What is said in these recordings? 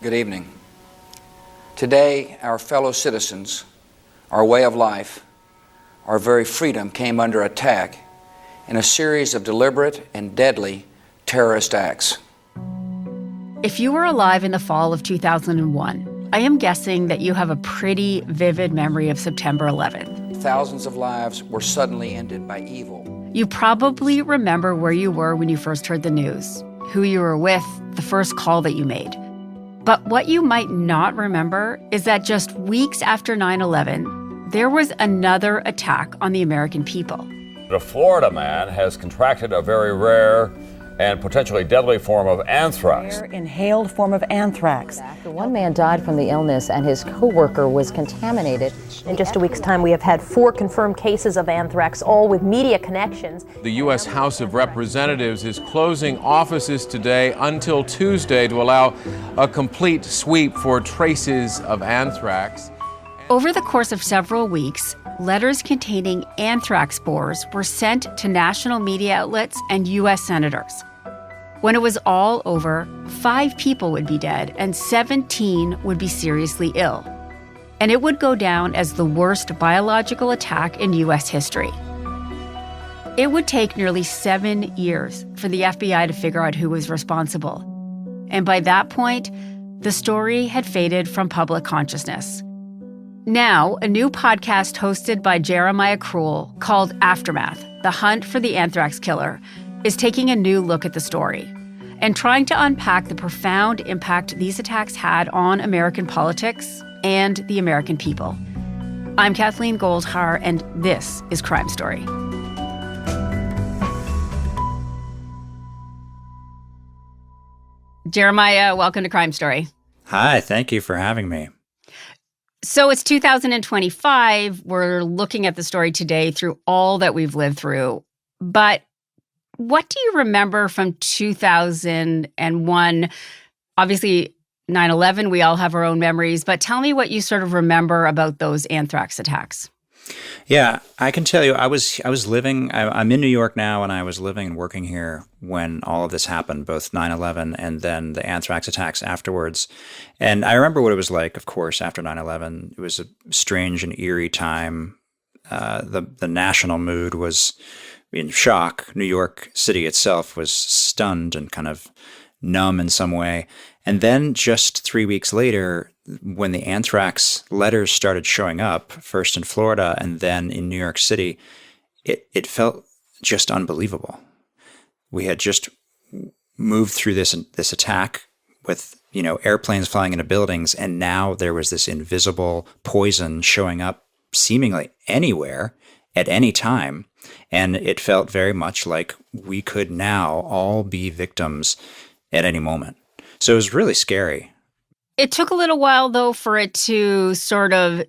Good evening. Today, our fellow citizens, our way of life, our very freedom came under attack in a series of deliberate and deadly terrorist acts. If you were alive in the fall of 2001, I am guessing that you have a pretty vivid memory of September 11th. Thousands of lives were suddenly ended by evil. You probably remember where you were when you first heard the news, who you were with, the first call that you made. But what you might not remember is that just weeks after 9/11, there was another attack on the American people. A Florida man has contracted a very rare and potentially deadly form of anthrax. Rare inhaled form of anthrax. One man died from the illness and his co-worker was contaminated. In just a week's time, we have had 4 confirmed cases of anthrax, all with media connections. The U.S. House of Representatives is closing offices today until Tuesday to allow a complete sweep for traces of anthrax. Over the course of several weeks, letters containing anthrax spores were sent to national media outlets and U.S. senators. When it was all over, 5 people would be dead and 17 would be seriously ill. And it would go down as the worst biological attack in U.S. history. It would take nearly 7 years for the FBI to figure out who was responsible. And by that point, the story had faded from public consciousness. Now, a new podcast hosted by Jeremiah Krull called Aftermath, The Hunt for the Anthrax Killer, is taking a new look at the story and trying to unpack the profound impact these attacks had on American politics and the American people. I'm Kathleen Goldhar, and this is Crime Story. Jeremiah, welcome to Crime Story. Hi, thank you for having me. So it's 2025. We're looking at the story today through all that we've lived through. But what do you remember from 2001? Obviously, 9/11, we all have our own memories, but tell me what you sort of remember about those anthrax attacks. Yeah, I can tell you, I'm in New York now, and I was living and working here when all of this happened, both 9/11 and then the anthrax attacks afterwards. And I remember what it was like, of course, after 9/11. It was a strange and eerie time. The national mood was in shock. New York City itself was stunned and kind of numb in some way. And then just 3 weeks later, when the anthrax letters started showing up, first in Florida and then in New York City, it felt just unbelievable. We had just moved through this attack with, airplanes flying into buildings, and now there was this invisible poison showing up seemingly anywhere at any time. And it felt very much like we could now all be victims at any moment. So it was really scary. It took a little while, though, for it to sort of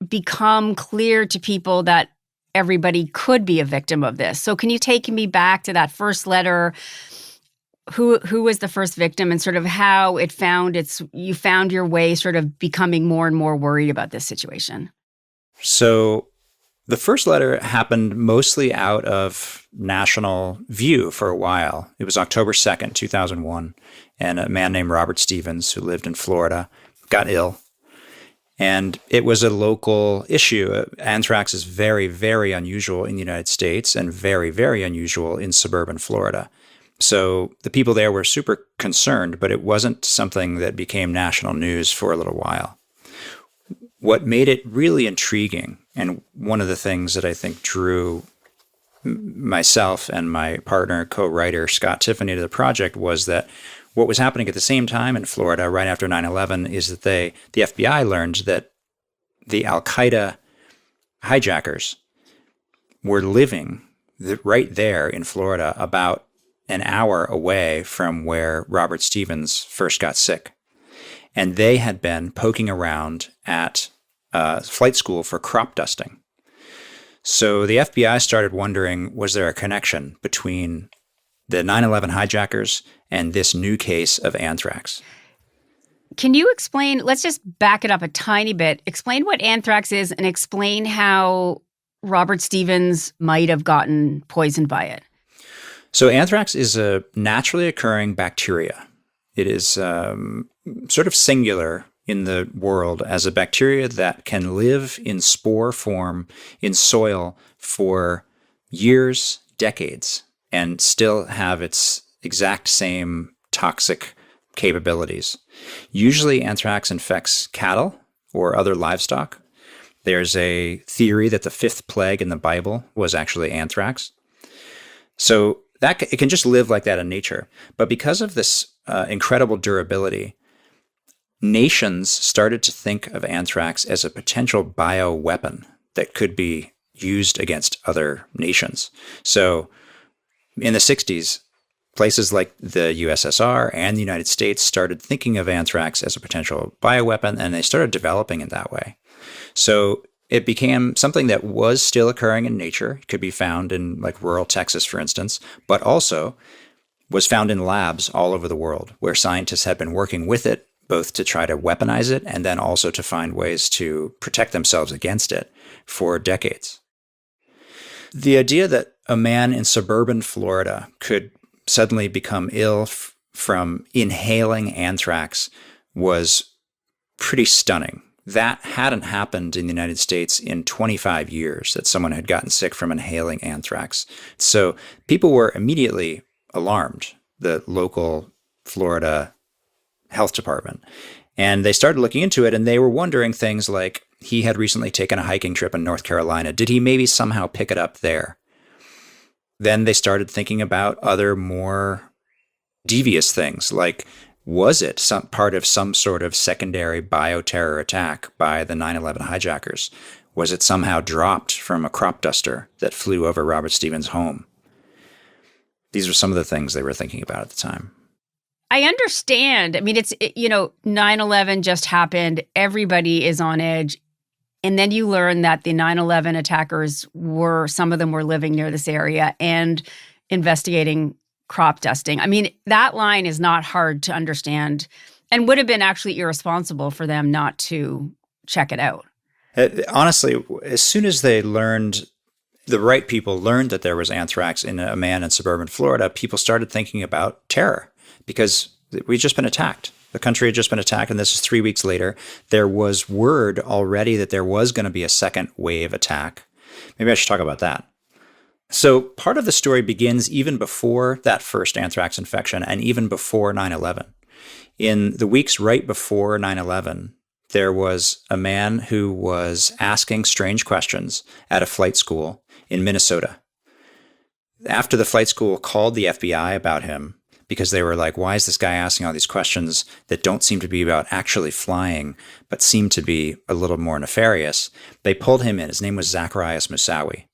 become clear to people that everybody could be a victim of this. So can you take me back to that first letter? Who was the first victim, and sort of how it you found your way sort of becoming more and more worried about this situation? So the first letter happened mostly out of national view for a while. It was October 2nd, 2001, and a man named Robert Stevens, who lived in Florida, got ill. And it was a local issue. Anthrax is very, very unusual in the United States and very, very unusual in suburban Florida. So the people there were super concerned, but it wasn't something that became national news for a little while. What made it really intriguing, and one of the things that I think drew myself and my partner, co-writer Scott Tiffany to the project, was that what was happening at the same time in Florida right after 9/11 is that the FBI learned that the Al-Qaeda hijackers were living right there in Florida, about an hour away from where Robert Stevens first got sick. And they had been poking around at flight school for crop dusting. So the FBI started wondering, was there a connection between the 9/11 hijackers and this new case of anthrax? Can you explain, let's just back it up a tiny bit, explain what anthrax is and explain how Robert Stevens might have gotten poisoned by it. So anthrax is a naturally occurring bacteria. It is sort of singular in the world as a bacteria that can live in spore form in soil for years, decades, and still have its exact same toxic capabilities. Usually anthrax infects cattle or other livestock. There's a theory that the fifth plague in the Bible was actually anthrax. So that it can just live like that in nature. But because of this incredible durability, nations started to think of anthrax as a potential bioweapon that could be used against other nations. So in the 60s, places like the USSR and the United States started thinking of anthrax as a potential bioweapon, and they started developing it that way. So it became something that was still occurring in nature. It could be found in like rural Texas, for instance, but also was found in labs all over the world where scientists had been working with it, both to try to weaponize it and then also to find ways to protect themselves against it for decades. The idea that a man in suburban Florida could suddenly become ill from inhaling anthrax was pretty stunning. That hadn't happened in the United States in 25 years, that someone had gotten sick from inhaling anthrax. So people were immediately alarmed, the local Florida health department. And they started looking into it, and they were wondering things like, he had recently taken a hiking trip in North Carolina. Did he maybe somehow pick it up there? Then they started thinking about other more devious things, like, was it some part of some sort of secondary bioterror attack by the 9/11 hijackers? Was it somehow dropped from a crop duster that flew over Robert Stevens' home? These were some of the things they were thinking about at the time. I understand. I mean, 9/11 just happened. Everybody is on edge. And then you learn that the 9/11 attackers some of them were living near this area and investigating crop dusting. I mean, that line is not hard to understand and would have been actually irresponsible for them not to check it out. Honestly, as soon as they learned, the right people learned that there was anthrax in a man in suburban Florida, people started thinking about terror because we'd just been attacked. The country had just been attacked, and this is 3 weeks later. There was word already that there was going to be a second wave attack. Maybe I should talk about that. So part of the story begins even before that first anthrax infection and even before 9/11. In the weeks right before 9/11, there was a man who was asking strange questions at a flight school in Minnesota. After the flight school called the FBI about him, because they were like, why is this guy asking all these questions that don't seem to be about actually flying, but seem to be a little more nefarious, they pulled him in. His name was Zacharias Moussaoui.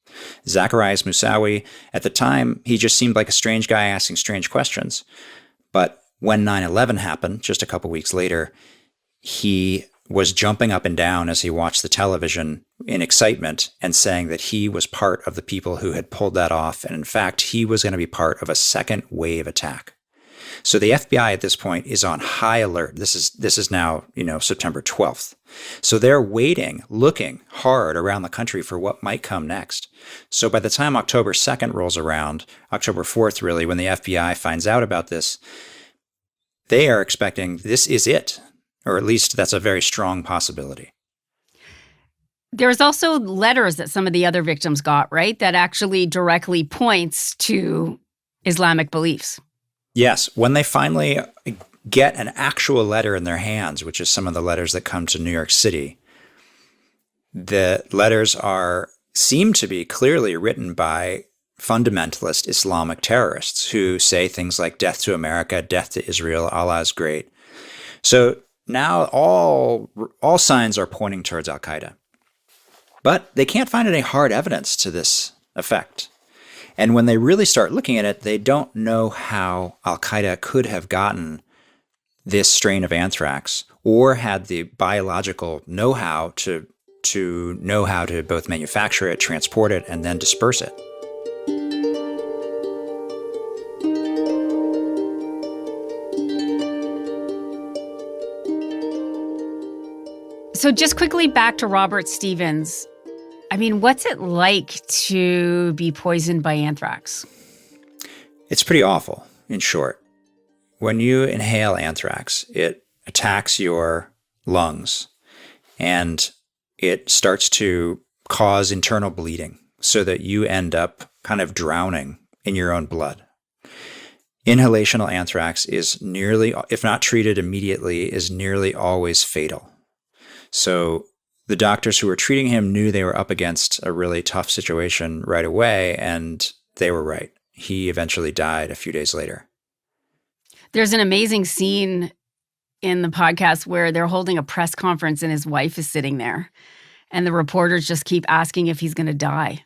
Zacharias Moussaoui, at the time, he just seemed like a strange guy asking strange questions. But when 9/11 happened, just a couple weeks later, he was jumping up and down as he watched the television in excitement and saying that he was part of the people who had pulled that off. And in fact, he was going to be part of a second wave attack. So the FBI at this point is on high alert. This is now, September 12th. So they're waiting, looking hard around the country for what might come next. So by the time October 2nd rolls around, October 4th really, when the FBI finds out about this, they are expecting this is it. Or at least that's a very strong possibility. There's also letters that some of the other victims got, right? That actually directly points to Islamic beliefs. Yes, when they finally get an actual letter in their hands, which is some of the letters that come to New York City, the letters seem to be clearly written by fundamentalist Islamic terrorists who say things like death to America, death to Israel, Allah is great. So now all signs are pointing towards al-Qaeda. But they can't find any hard evidence to this effect. And when they really start looking at it, they don't know how al-Qaeda could have gotten this strain of anthrax or had the biological know-how to know how to both manufacture it, transport it, and then disperse it. So just quickly back to Robert Stevens. I mean, what's it like to be poisoned by anthrax? It's pretty awful, in short. when you inhale anthrax, it attacks your lungs and it starts to cause internal bleeding so that you end up kind of drowning in your own blood. Inhalational anthrax is nearly, if not treated immediately, is nearly always fatal. So the doctors who were treating him knew they were up against a really tough situation right away, and they were right. He eventually died a few days later. There's an amazing scene in the podcast where they're holding a press conference and his wife is sitting there, and the reporters just keep asking if he's going to die.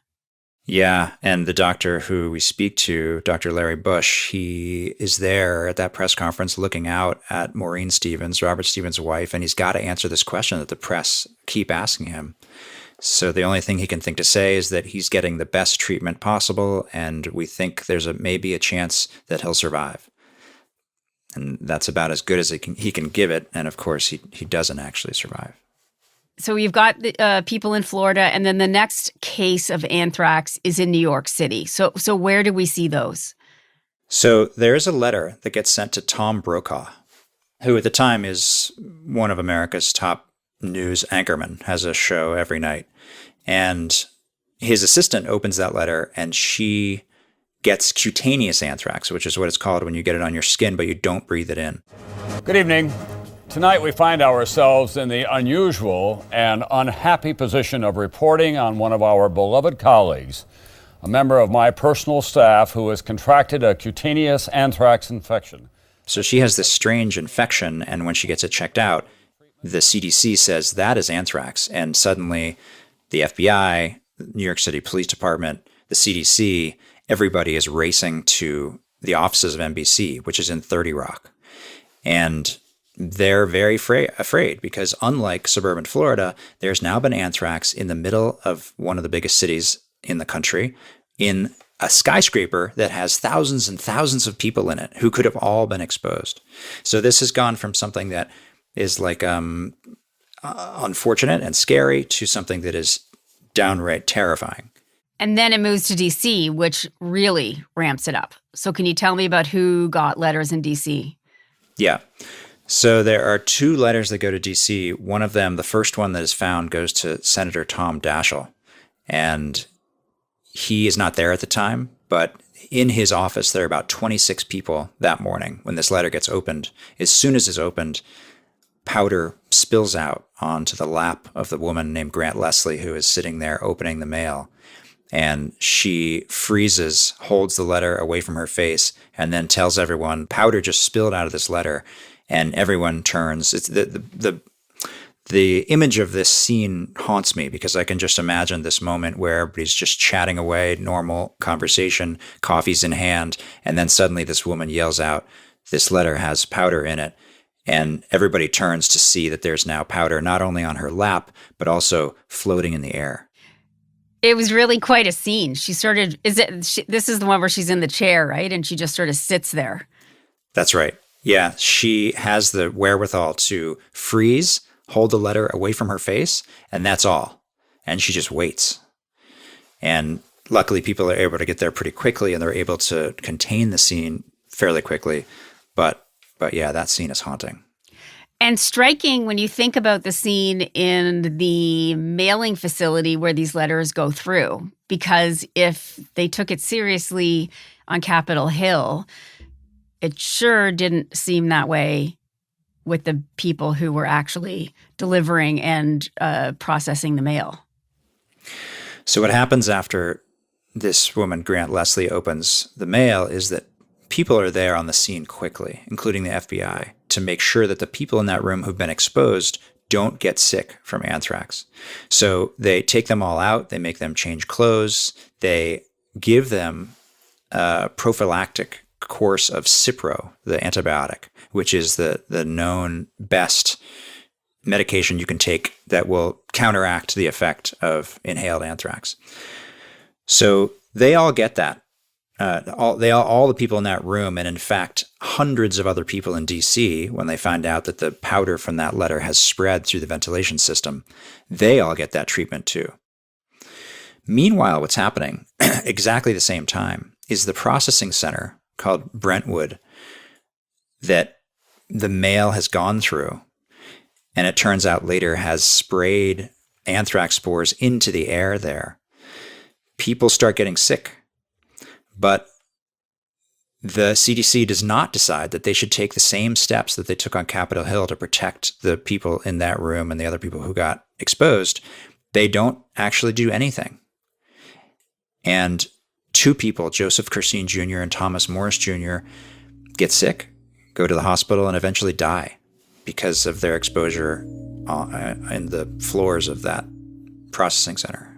Yeah, and the doctor who we speak to, Dr. Larry Bush, he is there at that press conference looking out at Maureen Stevens, Robert Stevens' wife, and he's got to answer this question that the press keep asking him. So the only thing he can think to say is that he's getting the best treatment possible, and we think there's maybe a chance that he'll survive. And that's about as good as he can give it, and of course he doesn't actually survive. So you've got people in Florida, and then the next case of anthrax is in New York City. So where do we see those? So there's a letter that gets sent to Tom Brokaw, who at the time is one of America's top news anchormen, has a show every night. And his assistant opens that letter, and she gets cutaneous anthrax, which is what it's called when you get it on your skin, but you don't breathe it in. Good evening. Tonight we find ourselves in the unusual and unhappy position of reporting on one of our beloved colleagues, a member of my personal staff who has contracted a cutaneous anthrax infection. So she has this strange infection, and when she gets it checked out, the CDC says that is anthrax, and suddenly the FBI, New York City Police Department, the CDC, everybody is racing to the offices of NBC, which is in 30 Rock. And they're very afraid because unlike suburban Florida, there's now been anthrax in the middle of one of the biggest cities in the country in a skyscraper that has thousands and thousands of people in it who could have all been exposed. So this has gone from something that is like unfortunate and scary to something that is downright terrifying. And then it moves to D.C., which really ramps it up. So can you tell me about who got letters in D.C.? Yeah. So there are two letters that go to D.C. One of them, the first one that is found, goes to Senator Tom Daschle. And he is not there at the time, but in his office, there are about 26 people that morning when this letter gets opened. As soon as it's opened, powder spills out onto the lap of the woman named Grant Leslie, who is sitting there opening the mail. And she freezes, holds the letter away from her face, and then tells everyone, powder just spilled out of this letter. And everyone turns. It's the image of this scene haunts me because I can just imagine this moment where everybody's just chatting away, normal conversation, coffee's in hand, and then suddenly this woman yells out, "This letter has powder in it." And everybody turns to see that there's now powder not only on her lap, but also floating in the air. It was really quite a scene. This is the one where she's in the chair, right? And she just sort of sits there. That's right. Yeah, she has the wherewithal to freeze, hold the letter away from her face, and that's all. And she just waits. And luckily, people are able to get there pretty quickly, and they're able to contain the scene fairly quickly. But yeah, that scene is haunting. And striking when you think about the scene in the mailing facility where these letters go through, because if they took it seriously on Capitol Hill, it sure didn't seem that way with the people who were actually delivering and processing the mail. So what happens after this woman, Grant Leslie, opens the mail is that people are there on the scene quickly, including the FBI, to make sure that the people in that room who've been exposed don't get sick from anthrax. So they take them all out. They make them change clothes. They give them a prophylactic course of Cipro, the antibiotic, which is the known best medication you can take that will counteract the effect of inhaled anthrax. So they all get that. All the people in that room, and in fact, hundreds of other people in D.C., when they find out that the powder from that letter has spread through the ventilation system, they all get that treatment too. Meanwhile, what's happening exactly the same time is the processing center called Brentwood that the mail has gone through, and it turns out later has sprayed anthrax spores into the air there, people start getting sick. But the CDC does not decide that they should take the same steps that they took on Capitol Hill to protect the people in that room and the other people who got exposed. They don't actually do anything. And two people, Joseph Curseen Jr. and Thomas Morris Jr., get sick, go to the hospital, and eventually die because of their exposure in the floors of that processing center.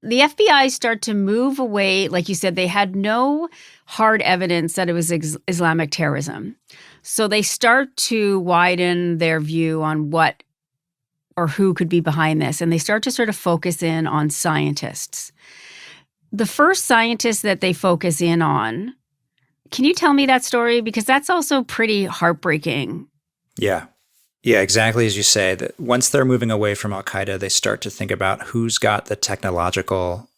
The FBI start to move away. Like you said, they had no hard evidence that it was Islamic terrorism. So they start to widen their view on what or who could be behind this. And they start to sort of focus in on scientists. The first scientist that they focus in on, can you tell me that story? Because that's also pretty heartbreaking. Yeah. Yeah, exactly as you say, that once they're moving away from Al-Qaeda, they start to think about who's got the technological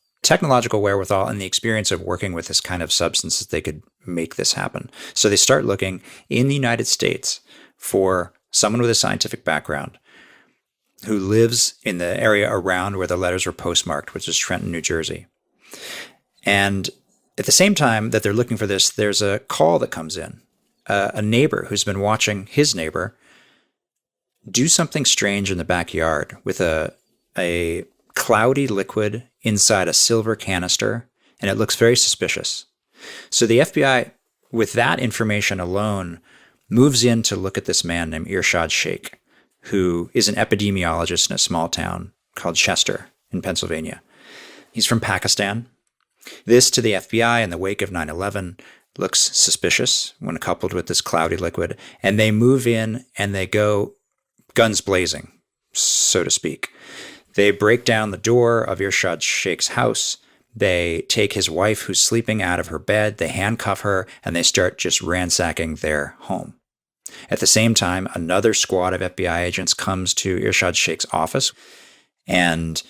wherewithal and the experience of working with this kind of substance that they could make this happen. So they start looking in the United States for someone with a scientific background who lives in the area around where the letters were postmarked, which is Trenton, New Jersey. And at the same time that they're looking for this, there's a call that comes in. A neighbor who's been watching his neighbor do something strange in the backyard with a cloudy liquid inside a silver canister, and it looks very suspicious. So the FBI, with that information alone, moves in to look at this man named Irshad Sheikh, who is an epidemiologist in a small town called Chester in Pennsylvania. He's from Pakistan. This, to the FBI in the wake of 9/11, looks suspicious when coupled with this cloudy liquid, and they move in and they go guns blazing, so to speak. They break down the door of Irshad Sheikh's house. They take his wife who's sleeping out of her bed. They handcuff her, and they start just ransacking their home. At the same time, another squad of FBI agents comes to Irshad Sheikh's office, and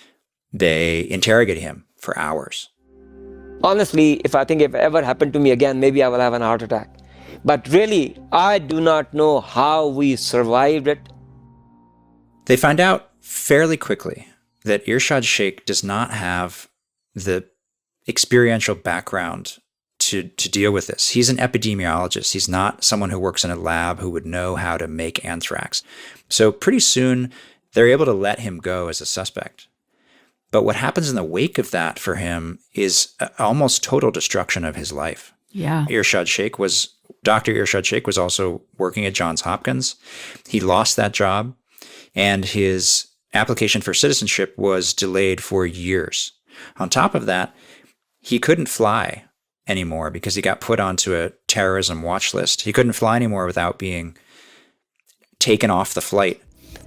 they interrogate him for hours. Honestly, if it ever happened to me again, maybe I will have a heart attack. But really, I do not know how we survived it. They find out fairly quickly that Irshad Sheikh does not have the experiential background to deal with this. He's an epidemiologist. He's not someone who works in a lab who would know how to make anthrax. So pretty soon, they're able to let him go as a suspect. But what happens in the wake of that for him is almost total destruction of his life. Yeah. Dr. Irshad Sheikh was also working at Johns Hopkins. He lost that job, and his application for citizenship was delayed for years. On top of that, he couldn't fly anymore because he got put onto a terrorism watch list. He couldn't fly anymore without being taken off the flight.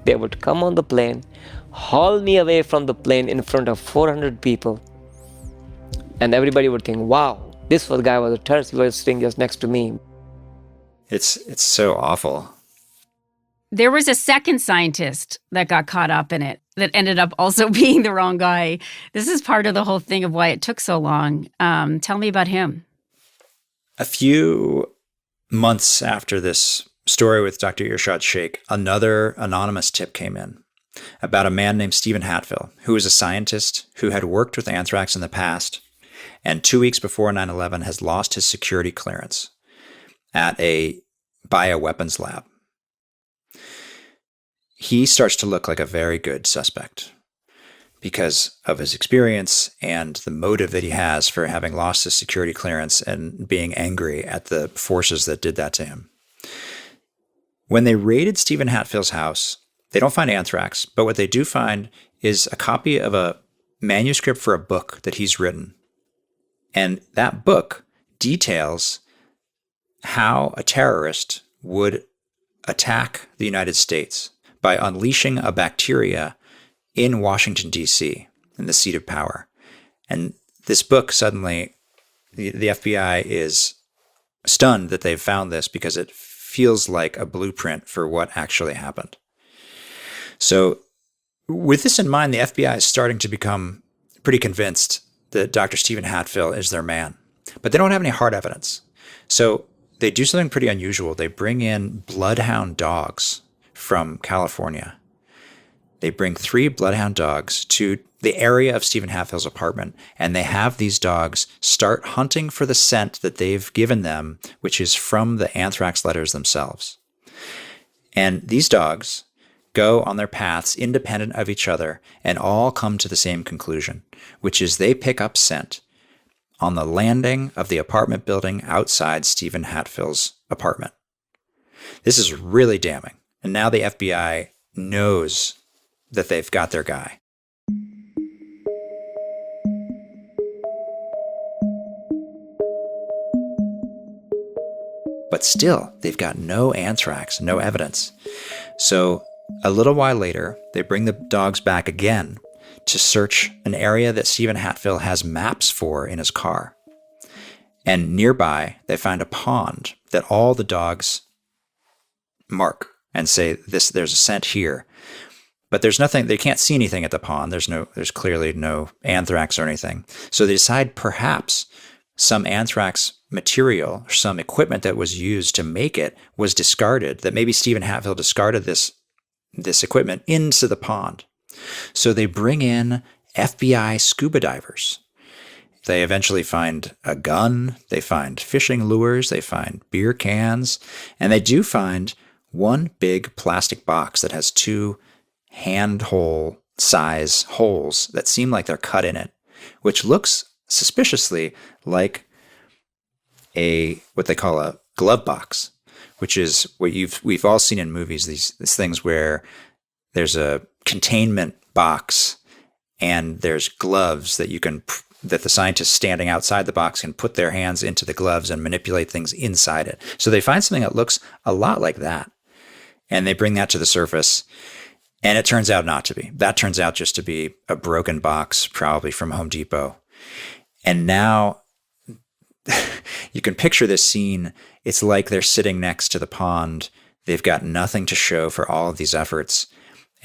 They would come on the plane, haul me away from the plane in front of 400 people. And everybody would think, wow, this guy was a terrorist. He was sitting just next to me. It's so awful. There was a second scientist that got caught up in it that ended up also being the wrong guy. This is part of the whole thing of why it took so long. Tell me about him. A few months after this story with Dr. Irshad Sheikh, another anonymous tip came in about a man named Stephen Hatfill, who was a scientist who had worked with anthrax in the past, and 2 weeks before 9/11 has lost his security clearance at a bioweapons lab. He starts to look like a very good suspect because of his experience and the motive that he has for having lost his security clearance and being angry at the forces that did that to him. When they raided Stephen Hatfill's house, they don't find anthrax, but what they do find is a copy of a manuscript for a book that he's written. And that book details how a terrorist would attack the United States by unleashing a bacteria in Washington, D.C., in the seat of power. And this book suddenly, the FBI is stunned that they've found this because it feels like a blueprint for what actually happened. So with this in mind, the FBI is starting to become pretty convinced that Dr. Stephen Hatfill is their man. But they don't have any hard evidence. So they do something pretty unusual. They bring in bloodhound dogs from California. They bring 3 bloodhound dogs to the area of Stephen Hatfill's apartment, and they have these dogs start hunting for the scent that they've given them, which is from the anthrax letters themselves. And these dogs go on their paths independent of each other and all come to the same conclusion, which is they pick up scent on the landing of the apartment building outside Stephen Hatfill's apartment. This is really damning. And now the FBI knows that they've got their guy. But still, they've got no anthrax, no evidence. So a little while later, they bring the dogs back again to search an area that Stephen Hatfill has maps for in his car. And nearby, they find a pond that all the dogs mark and say, there's a scent here. But there's nothing, they can't see anything at the pond. There's clearly no anthrax or anything. So they decide perhaps some anthrax material, or some equipment that was used to make it was discarded, that maybe Stephen Hatfill discarded this equipment into the pond. So they bring in FBI scuba divers. They eventually find a gun, they find fishing lures, they find beer cans, and they do find one big plastic box that has 2 handhole size holes that seem like they're cut in it, which looks suspiciously like what they call a glove box, which is what we've all seen in movies, these things where there's a containment box and there's gloves that that the scientists standing outside the box can put their hands into the gloves and manipulate things inside it. So they find something that looks a lot like that, and they bring that to the surface, and it turns out not to be. That turns out just to be a broken box, probably from Home Depot. And now you can picture this scene. It's like they're sitting next to the pond. They've got nothing to show for all of these efforts.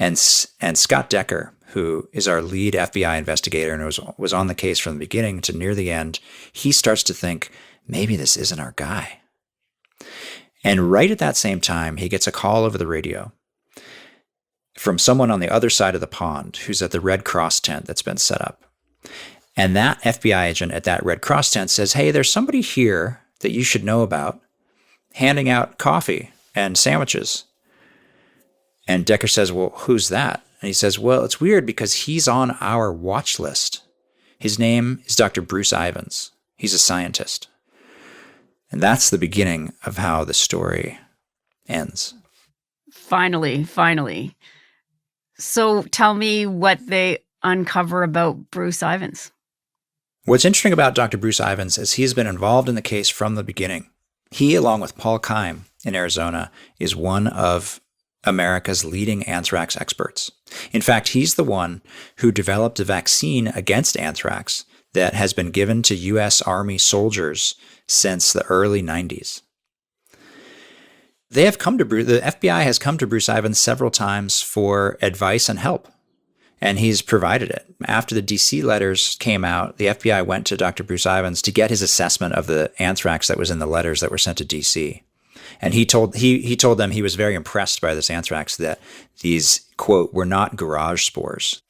And Scott Decker, who is our lead FBI investigator and was on the case from the beginning to near the end, he starts to think, maybe this isn't our guy. And right at that same time, he gets a call over the radio from someone on the other side of the pond who's at the Red Cross tent that's been set up. And that FBI agent at that Red Cross tent says, hey, there's somebody here that you should know about handing out coffee and sandwiches. And Decker says, well, who's that? And he says, well, it's weird because he's on our watch list. His name is Dr. Bruce Ivins. He's a scientist. And that's the beginning of how the story ends. Finally. So tell me what they uncover about Bruce Ivins. What's interesting about Dr. Bruce Ivins is he's been involved in the case from the beginning. He, along with Paul Keim in Arizona, is one of America's leading anthrax experts. In fact, he's the one who developed a vaccine against anthrax that has been given to U.S. Army soldiers since the early 90s. The FBI has come to Bruce Ivins several times for advice and help, and he's provided it. After the D.C. letters came out, the FBI went to Dr. Bruce Ivins to get his assessment of the anthrax that was in the letters that were sent to D.C. And he told them he was very impressed by this anthrax, that these, quote, were not garage spores.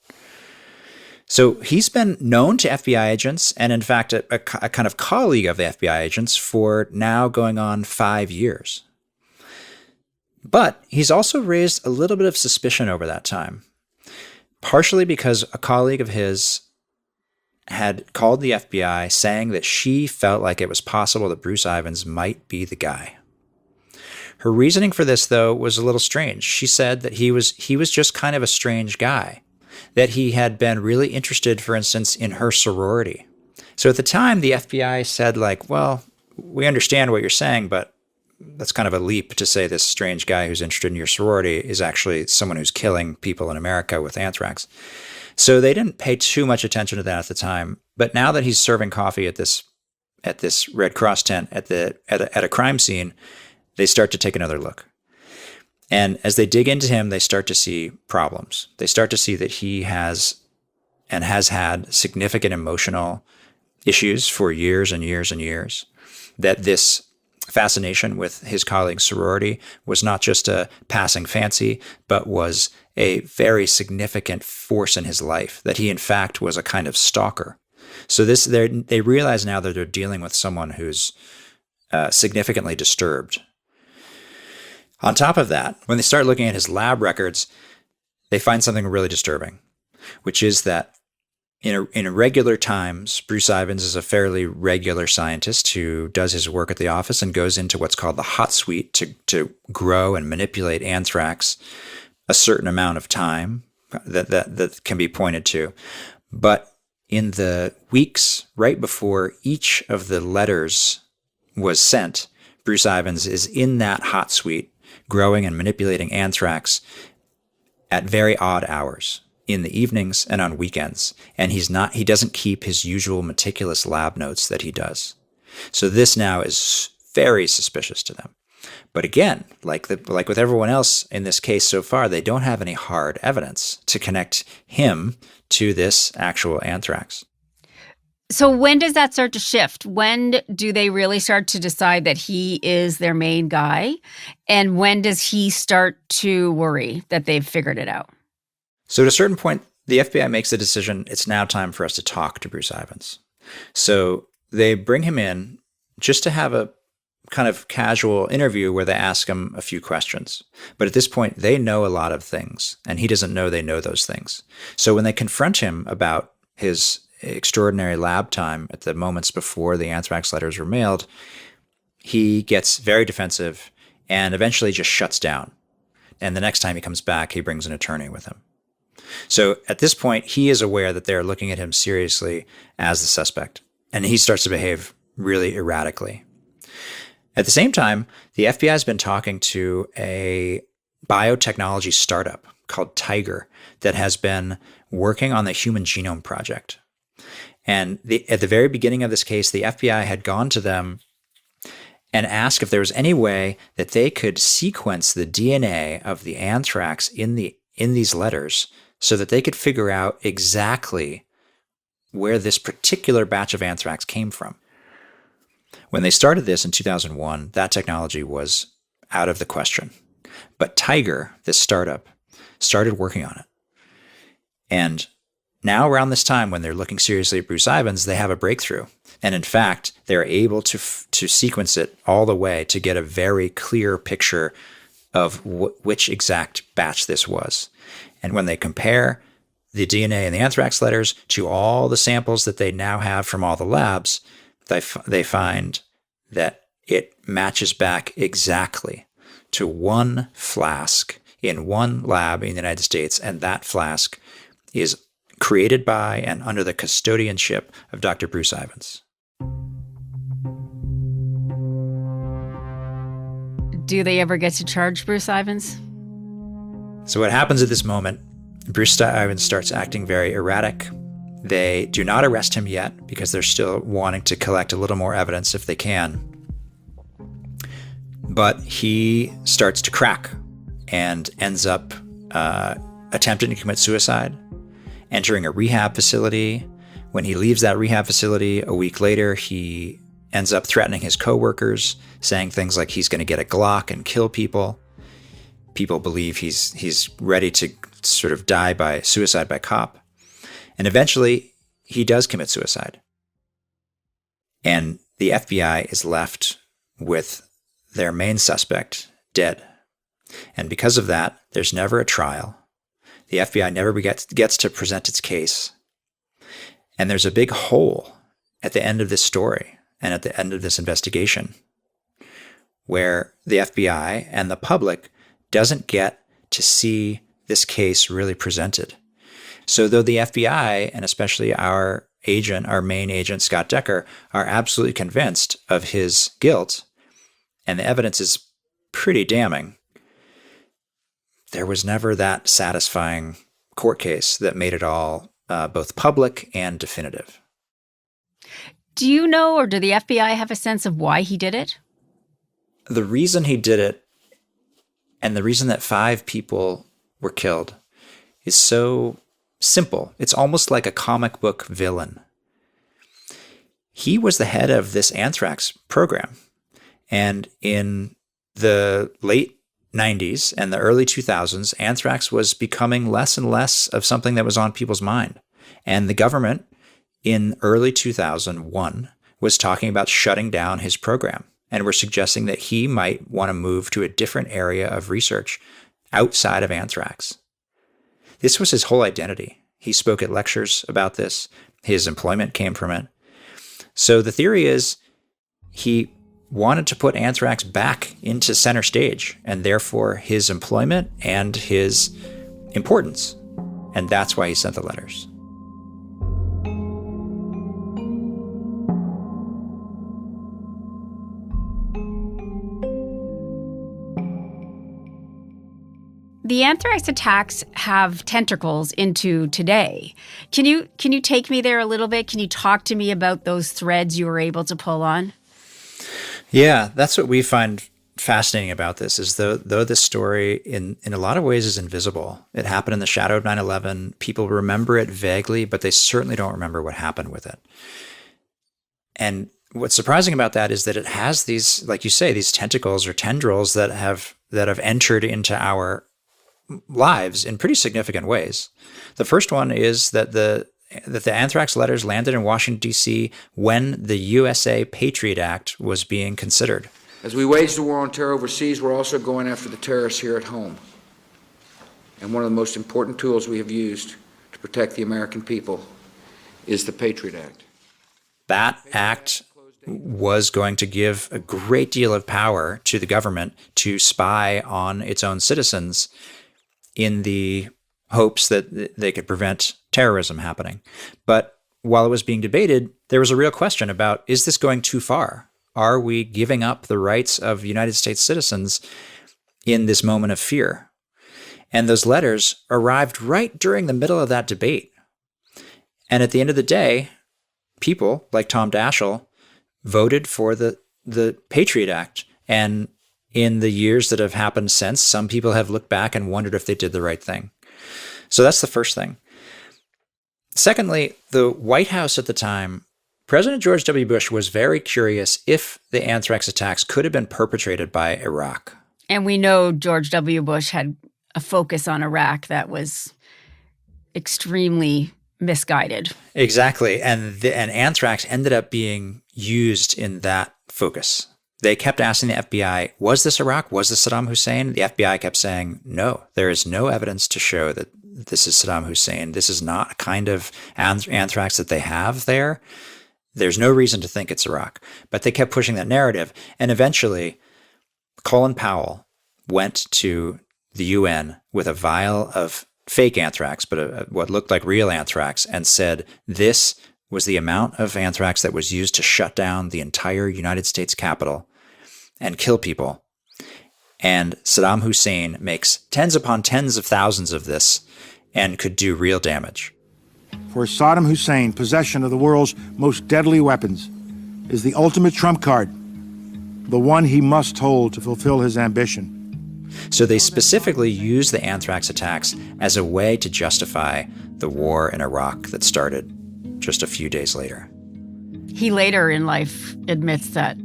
So he's been known to FBI agents and, in fact, a kind of colleague of the FBI agents for now going on 5 years. But he's also raised a little bit of suspicion over that time, partially because a colleague of his had called the FBI saying that she felt like it was possible that Bruce Ivins might be the guy. Her reasoning for this, though, was a little strange. She said that he was just kind of a strange guy, that he had been really interested, for instance, in her sorority. So at the time, the FBI said, like, well, we understand what you're saying, but that's kind of a leap to say this strange guy who's interested in your sorority is actually someone who's killing people in America with anthrax. So they didn't pay too much attention to that at the time. But now that he's serving coffee at this Red Cross tent at a crime scene, they start to take another look. And as they dig into him, they start to see problems. They start to see that he has and has had significant emotional issues for years and years and years, that this fascination with his colleague's sorority was not just a passing fancy, but was a very significant force in his life, that he in fact was a kind of stalker. So they realize now that they're dealing with someone who's significantly disturbed. On top of that, when they start looking at his lab records, they find something really disturbing, which is that in regular times, Bruce Ivins is a fairly regular scientist who does his work at the office and goes into what's called the hot suite to grow and manipulate anthrax a certain amount of time that can be pointed to. But in the weeks right before each of the letters was sent, Bruce Ivins is in that hot suite growing and manipulating anthrax at very odd hours in the evenings and on weekends. And he doesn't keep his usual meticulous lab notes that he does. So this now is very suspicious to them. But again, like with everyone else in this case so far, they don't have any hard evidence to connect him to this actual anthrax. So when does that start to shift? When do they really start to decide that he is their main guy? And when does he start to worry that they've figured it out? So at a certain point, the FBI makes the decision, it's now time for us to talk to Bruce Ivins. So they bring him in just to have a kind of casual interview where they ask him a few questions. But at this point, they know a lot of things, and he doesn't know they know those things. So when they confront him about his extraordinary lab time at the moments before the anthrax letters were mailed, he gets very defensive and eventually just shuts down. And the next time he comes back, he brings an attorney with him. So at this point, he is aware that they're looking at him seriously as the suspect, and he starts to behave really erratically. At the same time, the FBI has been talking to a biotechnology startup called Tiger that has been working on the Human Genome Project. And at the very beginning of this case, the FBI had gone to them and asked if there was any way that they could sequence the DNA of the anthrax in these letters so that they could figure out exactly where this particular batch of anthrax came from. When they started this in 2001, that technology was out of the question. But Tiger, this startup, started working on it. And now around this time, when they're looking seriously at Bruce Ivins, they have a breakthrough. And in fact, they're able to sequence it all the way to get a very clear picture of which exact batch this was. And when they compare the DNA in the anthrax letters to all the samples that they now have from all the labs, they find that it matches back exactly to one flask in one lab in the United States, and that flask is created by and under the custodianship of Dr. Bruce Ivins. Do they ever get to charge Bruce Ivins? So what happens at this moment, Bruce Ivins starts acting very erratic. They do not arrest him yet because they're still wanting to collect a little more evidence if they can. But he starts to crack and ends up attempting to commit suicide, entering a rehab facility. When he leaves that rehab facility a week later, he ends up threatening his coworkers, saying things like he's going to get a Glock and kill people. People believe he's ready to sort of die by suicide by cop. And eventually, he does commit suicide. And the FBI is left with their main suspect dead. And because of that, there's never a trial. The FBI never gets to present its case. And there's a big hole at the end of this story and at the end of this investigation where the FBI and the public doesn't get to see this case really presented. So though the FBI, and especially our main agent, Scott Decker, are absolutely convinced of his guilt, and the evidence is pretty damning, there was never that satisfying court case that made it all both public and definitive. Do you know, or do the FBI have a sense of why he did it? the reason he did it and the reason that 5 people were killed is so simple. It's almost like a comic book villain. He was the head of this anthrax program. And in the late 90s and the early 2000s, anthrax was becoming less and less of something that was on people's mind. And the government in early 2001 was talking about shutting down his program and were suggesting that he might want to move to a different area of research outside of anthrax. This was his whole identity. He spoke at lectures about this. His employment came from it. So the theory is he wanted to put anthrax back into center stage, and therefore his employment and his importance. And that's why he sent the letters. The anthrax attacks have tentacles into today. Can you take me there a little bit? Can you talk to me about those threads you were able to pull on? Yeah, that's what we find fascinating about this, is though this story in a lot of ways is invisible. It happened in the shadow of 9/11. People remember it vaguely, but they certainly don't remember what happened with it. And what's surprising about that is that it has these, like you say, these tentacles or tendrils that have entered into our lives in pretty significant ways. The first one is that the anthrax letters landed in Washington, D.C. when the USA Patriot Act was being considered. As we wage the war on terror overseas, we're also going after the terrorists here at home. And one of the most important tools we have used to protect the American people is the Patriot Act. That act was going to give a great deal of power to the government to spy on its own citizens in the hopes that they could prevent terrorism happening. But while it was being debated, there was a real question about, is this going too far? Are we giving up the rights of United States citizens in this moment of fear? And those letters arrived right during the middle of that debate. And at the end of the day, people like Tom Daschle voted for the Patriot Act. And in the years that have happened since, some people have looked back and wondered if they did the right thing. So that's the first thing. Secondly, the White House at the time, President George W. Bush was very curious if the anthrax attacks could have been perpetrated by Iraq. And we know George W. Bush had a focus on Iraq that was extremely misguided. Exactly. And anthrax ended up being used in that focus. They kept asking the FBI, was this Iraq? Was this Saddam Hussein? The FBI kept saying, no, there is no evidence to show that this is Saddam Hussein. This is not a kind of anthrax that they have there. There's no reason to think it's Iraq. But they kept pushing that narrative. And eventually, Colin Powell went to the UN with a vial of fake anthrax, but what looked like real anthrax, and said, this was the amount of anthrax that was used to shut down the entire United States Capitol and kill people. And Saddam Hussein makes tens upon tens of thousands of this and could do real damage. For Saddam Hussein, possession of the world's most deadly weapons is the ultimate trump card, the one he must hold to fulfill his ambition. So they specifically used the anthrax attacks as a way to justify the war in Iraq that started just a few days later. He later in life admits that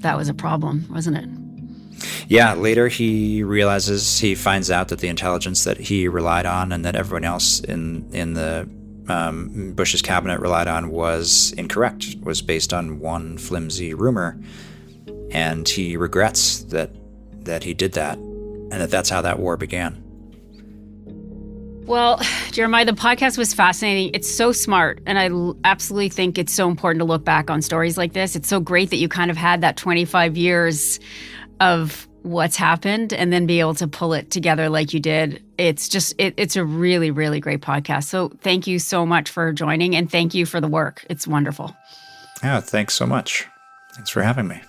that was a problem, wasn't it? Yeah, later he finds out that the intelligence that he relied on and that everyone else in the Bush's cabinet relied on was incorrect, was based on one flimsy rumor. And he regrets that he did that, and that's how that war began. Well, Jeremiah, the podcast was fascinating. It's so smart, and I absolutely think it's so important to look back on stories like this. It's so great that you kind of had that 25 years of what's happened and then be able to pull it together like you did. It's just, it's a really, really great podcast. So thank you so much for joining, and thank you for the work. It's wonderful. Yeah, thanks so much. Thanks for having me.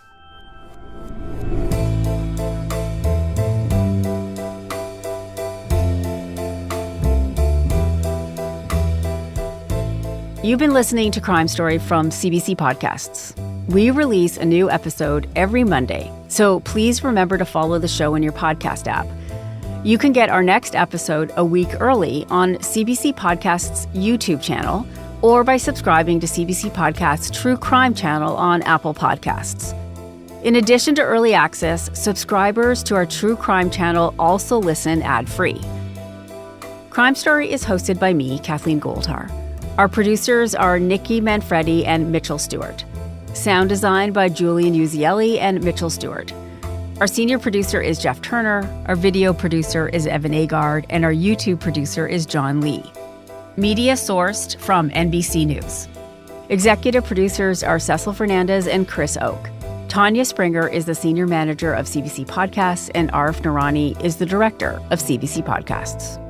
You've been listening to Crime Story from CBC Podcasts. We release a new episode every Monday, So please remember to follow the show in your podcast app. You can get our next episode a week early on CBC Podcast's YouTube channel or by subscribing to CBC Podcast's True Crime channel on Apple Podcasts. In addition to early access, subscribers to our True Crime channel also listen ad-free. Crime Story is hosted by me, Kathleen Goldhar. Our producers are Nikki Manfredi and Mitchell Stewart. Sound design by Julian Uzielli and Mitchell Stewart. Our senior producer is Jeff Turner, our video producer is Evan Agard, and our YouTube producer is John Lee. Media sourced from NBC News. Executive producers are Cecil Fernandez and Chris Oak. Tanya Springer is the senior manager of CBC Podcasts, and Arif Noorani is the director of CBC Podcasts.